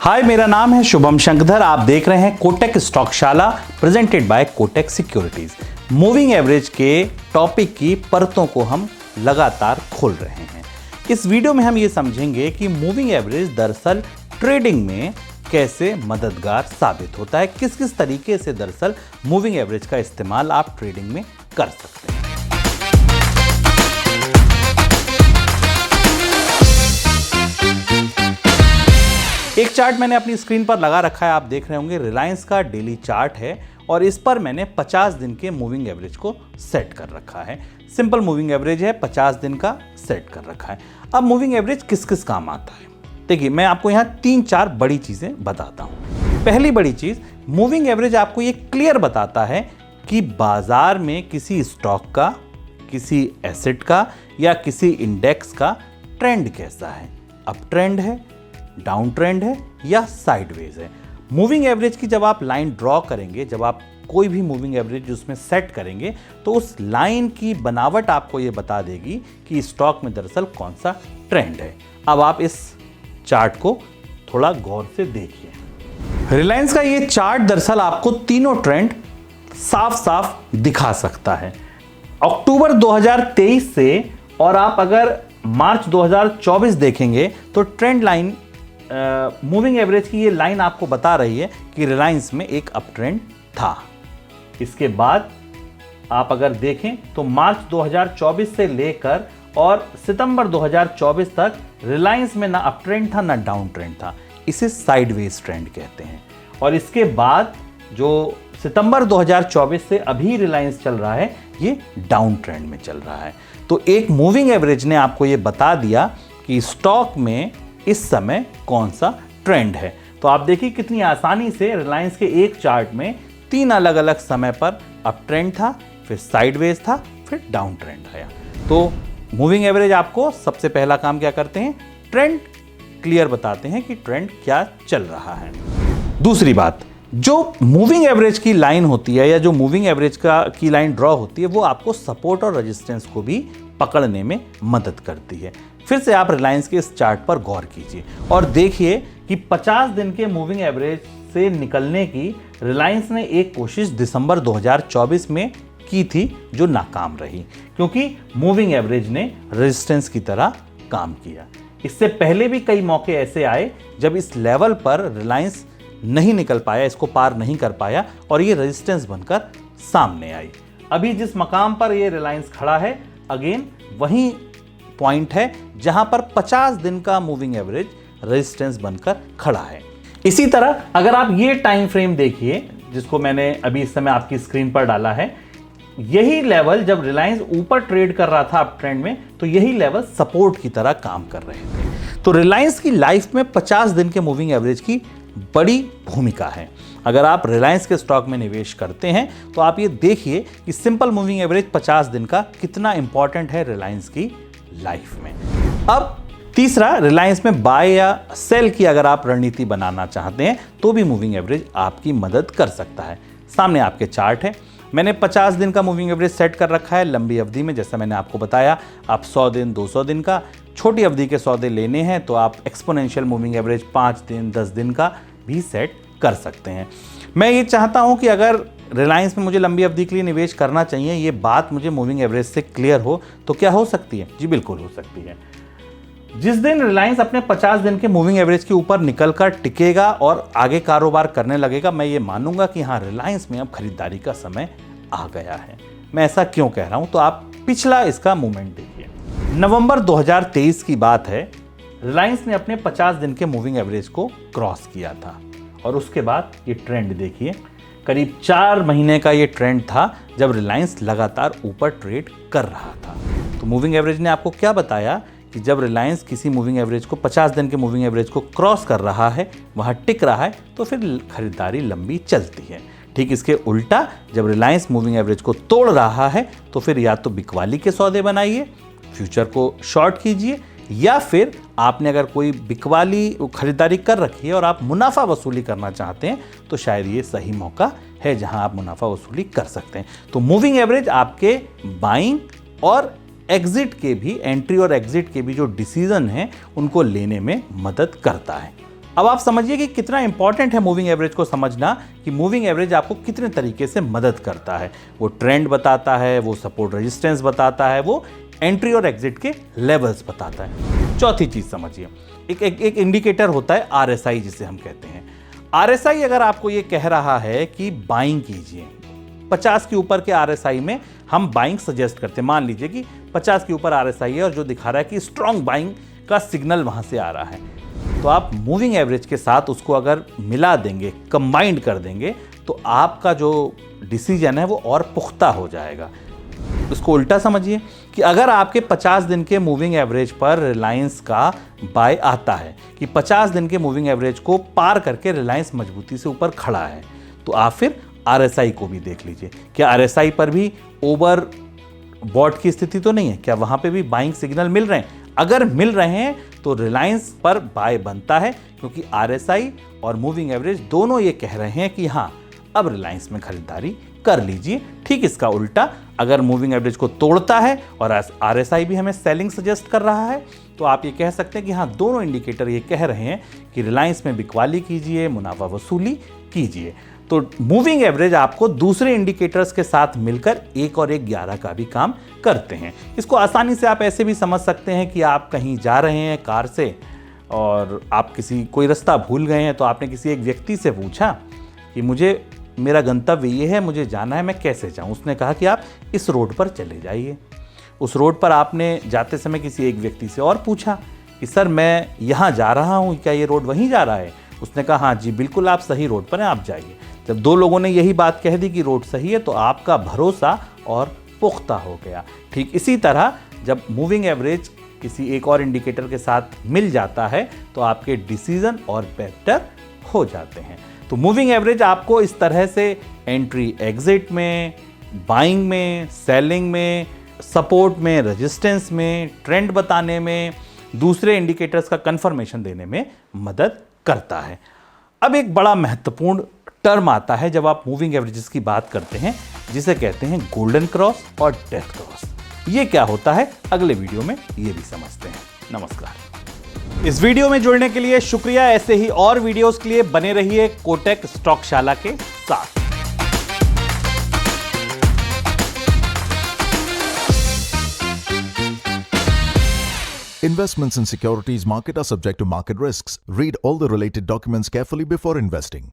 हाय, मेरा नाम है शुभम शंकरधर। आप देख रहे हैं Kotak Stockshaala presented by Kotak securities. Moving average के टॉपिक की परतों को हम लगातार खोल रहे हैं। इस वीडियो में हम ये समझेंगे कि मूविंग एवरेज दरअसल ट्रेडिंग में कैसे मददगार साबित होता है, किस किस तरीके से दरअसल मूविंग एवरेज का इस्तेमाल आप ट्रेडिंग में कर सकते हैं। एक चार्ट मैंने अपनी स्क्रीन पर लगा रखा है, आप देख रहे होंगे रिलायंस का डेली चार्ट है और इस पर मैंने 50 दिन के मूविंग एवरेज को सेट कर रखा है। सिंपल मूविंग एवरेज है, 50 दिन का सेट कर रखा है। अब मूविंग एवरेज किस किस काम आता है, देखिए मैं आपको यहाँ 3-4 बड़ी चीजें बताता हूँ। पहली बड़ी चीज, मूविंग एवरेज आपको ये क्लियर बताता है कि बाजार में किसी स्टॉक का, किसी एसेट का या किसी इंडेक्स का ट्रेंड कैसा है, अप ट्रेंड है, डाउन ट्रेंड है या साइडवेज है। मूविंग एवरेज की जब आप लाइन ड्रॉ करेंगे, जब आप कोई भी मूविंग एवरेज उसमें सेट करेंगे तो उस लाइन की बनावट आपको ये बता देगी कि स्टॉक में दरअसल कौन सा ट्रेंड है। अब आप इस चार्ट को थोड़ा गौर से देखिए। रिलायंस का ये चार्ट दरअसल आपको तीनों ट्रेंड साफ साफ दिखा सकता है। अक्टूबर 2023 से और आप अगर मार्च 2024 देखेंगे तो ट्रेंड लाइन मूविंग एवरेज की ये लाइन आपको बता रही है कि रिलायंस में एक अप ट्रेंड था। इसके बाद आप अगर देखें तो मार्च 2024 से लेकर और सितंबर 2024 तक रिलायंस में ना अप ट्रेंड था ना डाउन ट्रेंड था, इसे साइडवेज ट्रेंड कहते हैं। और इसके बाद जो सितंबर 2024 से अभी रिलायंस चल रहा है ये डाउन ट्रेंड में चल रहा है। तो एक मूविंग एवरेज ने आपको ये बता दिया कि स्टॉक में इस समय कौन सा ट्रेंड है। तो आप देखिए कितनी आसानी से रिलायंस के एक चार्ट में 3 अलग अलग समय पर अप ट्रेंड था, फिर साइडवेज था, फिर डाउन ट्रेंड आया। तो मूविंग एवरेज आपको सबसे पहला काम क्या करते हैं, ट्रेंड क्लियर बताते हैं कि ट्रेंड क्या चल रहा है। दूसरी बात, जो मूविंग एवरेज की लाइन होती है या जो मूविंग एवरेज की लाइन ड्रॉ होती है वो आपको सपोर्ट और रेजिस्टेंस को भी पकड़ने में मदद करती है। फिर से आप रिलायंस के इस चार्ट पर गौर कीजिए और देखिए कि 50 दिन के मूविंग एवरेज से निकलने की रिलायंस ने एक कोशिश दिसंबर 2024 में की थी जो नाकाम रही, क्योंकि मूविंग एवरेज ने रेजिस्टेंस की तरह काम किया। इससे पहले भी कई मौके ऐसे आए जब इस लेवल पर रिलायंस नहीं निकल पाया, इसको पार नहीं कर पाया और ये रेजिस्टेंस बनकर सामने आई। अभी जिस मकाम पर ये रिलायंस खड़ा है, अगेन वही पॉइंट है जहां पर 50 दिन का मूविंग एवरेज रेजिस्टेंस बनकर खड़ा है। इसी तरह अगर आप ये टाइम फ्रेम देखिए जिसको मैंने अभी इस समय आपकी स्क्रीन पर डाला है, यही लेवल जब रिलायंस ऊपर ट्रेड कर रहा था अप ट्रेंड में तो यही लेवल सपोर्ट की तरह काम कर रहे थे। तो रिलायंस की लाइफ में 50 दिन के मूविंग एवरेज की बड़ी भूमिका है। अगर आप रिलायंस के स्टॉक में निवेश करते हैं तो आप ये देखिए कि सिंपल मूविंग एवरेज 50 दिन का कितना इंपॉर्टेंट है रिलायंस की लाइफ में। अब तीसरा, रिलायंस में बाय या सेल की अगर आप रणनीति बनाना चाहते हैं तो भी मूविंग एवरेज आपकी मदद कर सकता है। सामने आपके चार्ट है, मैंने 50 दिन का मूविंग एवरेज सेट कर रखा है लंबी अवधि में। जैसा मैंने आपको बताया, आप 100 दिन 200 दिन का, छोटी अवधि के सौदे लेने हैं तो आप एक्सपोनेंशियल मूविंग एवरेज 5 दिन 10 दिन का भी सेट कर सकते हैं। मैं ये चाहता हूं कि अगर रिलायंस में मुझे लंबी अवधि के लिए निवेश करना चाहिए, ये बात मुझे मूविंग एवरेज से क्लियर हो तो क्या हो सकती है? जी बिल्कुल हो सकती है। जिस दिन रिलायंस अपने 50 दिन के मूविंग एवरेज के ऊपर निकलकर टिकेगा और आगे कारोबार करने लगेगा, मैं ये मानूंगा कि हाँ, रिलायंस में अब खरीदारी का समय आ गया है। मैं ऐसा क्यों कह रहा हूं, तो आप पिछला इसका मूवमेंट देखिए। नवंबर 2023 की बात है, रिलायंस ने अपने 50 दिन के मूविंग एवरेज को क्रॉस किया था और उसके बाद ये ट्रेंड देखिए, करीब 4 महीने का ये ट्रेंड था जब रिलायंस लगातार ऊपर ट्रेड कर रहा था। तो मूविंग एवरेज ने आपको क्या बताया कि जब रिलायंस किसी मूविंग एवरेज को 50 दिन के मूविंग एवरेज को क्रॉस कर रहा है, वहाँ टिक रहा है, तो फिर खरीदारी लंबी चलती है। ठीक इसके उल्टा, जब रिलायंस मूविंग एवरेज को तोड़ रहा है तो फिर या तो बिकवाली के सौदे बनाइए, फ्यूचर को शॉर्ट कीजिए, या फिर आपने अगर कोई बिकवाली खरीदारी कर रखी है और आप मुनाफा वसूली करना चाहते हैं तो शायद ये सही मौका है जहां आप मुनाफा वसूली कर सकते हैं। तो मूविंग एवरेज आपके बाइंग और एग्जिट के भी, एंट्री और एग्जिट के भी जो डिसीजन हैं उनको लेने में मदद करता है। अब आप समझिए कि कितना इंपॉर्टेंट है मूविंग एवरेज को समझना, कि मूविंग एवरेज आपको कितने तरीके से मदद करता है। वो ट्रेंड बताता है, वो सपोर्ट रेजिस्टेंस बताता है, वो एंट्री और एग्जिट के लेवल्स बताता है। चौथी चीज समझिए, एक इंडिकेटर होता है RSI जिसे हम कहते हैं। RSI अगर आपको ये कह रहा है कि बाइंग कीजिए, 50 के ऊपर के RSI में हम बाइंग सजेस्ट करते हैं। मान लीजिए कि 50 के ऊपर RSI है और जो दिखा रहा है कि स्ट्रॉन्ग बाइंग का सिग्नल वहां से आ रहा है, तो आप मूविंग एवरेज के साथ उसको अगर मिला देंगे, कंबाइंड कर देंगे, तो आपका जो डिसीजन है वो और पुख्ता हो जाएगा। उसको उल्टा समझिए कि अगर आपके 50 दिन के मूविंग एवरेज पर रिलायंस का बाय आता है, कि 50 दिन के मूविंग एवरेज को पार करके रिलायंस मजबूती से ऊपर खड़ा है, तो आप फिर RSI को भी देख लीजिए। क्या RSI पर भी ओवर बॉट की स्थिति तो नहीं है? क्या वहां पे भी बाइंग सिग्नल मिल रहे हैं? अगर मिल रहे हैं तो रिलायंस पर बाय बनता है, क्योंकि RSI और मूविंग एवरेज दोनों ये कह रहे हैं कि हाँ, अब रिलायंस में खरीदारी कर लीजिए। ठीक इसका उल्टा, अगर मूविंग एवरेज को तोड़ता है और RSI भी हमें सेलिंग सजेस्ट कर रहा है, तो आप ये कह सकते हैं कि हाँ, दोनों इंडिकेटर ये कह रहे हैं कि रिलायंस में बिकवाली कीजिए, मुनाफा वसूली कीजिए। तो मूविंग एवरेज आपको दूसरे इंडिकेटर्स के साथ मिलकर 1 और 1 11 का भी काम करते हैं। इसको आसानी से आप ऐसे भी समझ सकते हैं कि आप कहीं जा रहे हैं कार से और आप कोई रास्ता भूल गए हैं, तो आपने किसी एक व्यक्ति से पूछा कि मेरा गंतव्य ये है, मुझे जाना है, मैं कैसे जाऊं? उसने कहा कि आप इस रोड पर चले जाइए। उस रोड पर आपने जाते समय किसी एक व्यक्ति से और पूछा कि सर, मैं यहाँ जा रहा हूँ, क्या ये रोड वहीं जा रहा है? उसने कहा हाँ जी बिल्कुल, आप सही रोड पर हैं, आप जाइए। जब 2 लोगों ने यही बात कह दी कि रोड सही है, तो आपका भरोसा और पुख्ता हो गया। ठीक इसी तरह जब मूविंग एवरेज किसी एक और इंडिकेटर के साथ मिल जाता है, तो आपके डिसीजन और बेटर हो जाते हैं। तो मूविंग एवरेज आपको इस तरह से एंट्री एग्जिट में, बाइंग में, सेलिंग में, सपोर्ट में, रेजिस्टेंस में, ट्रेंड बताने में, दूसरे इंडिकेटर्स का कंफर्मेशन देने में मदद करता है। अब एक बड़ा महत्वपूर्ण टर्म आता है जब आप मूविंग एवरेजेस की बात करते हैं, जिसे कहते हैं गोल्डन क्रॉस और डेथ क्रॉस। ये क्या होता है, अगले वीडियो में ये भी समझते हैं। नमस्कार। इस वीडियो में जुड़ने के लिए शुक्रिया। ऐसे ही और वीडियोस के लिए बने रहिए कोटक स्टॉकशाला के साथ। Investments in securities market are subject to market risks. Read all the related documents carefully before investing.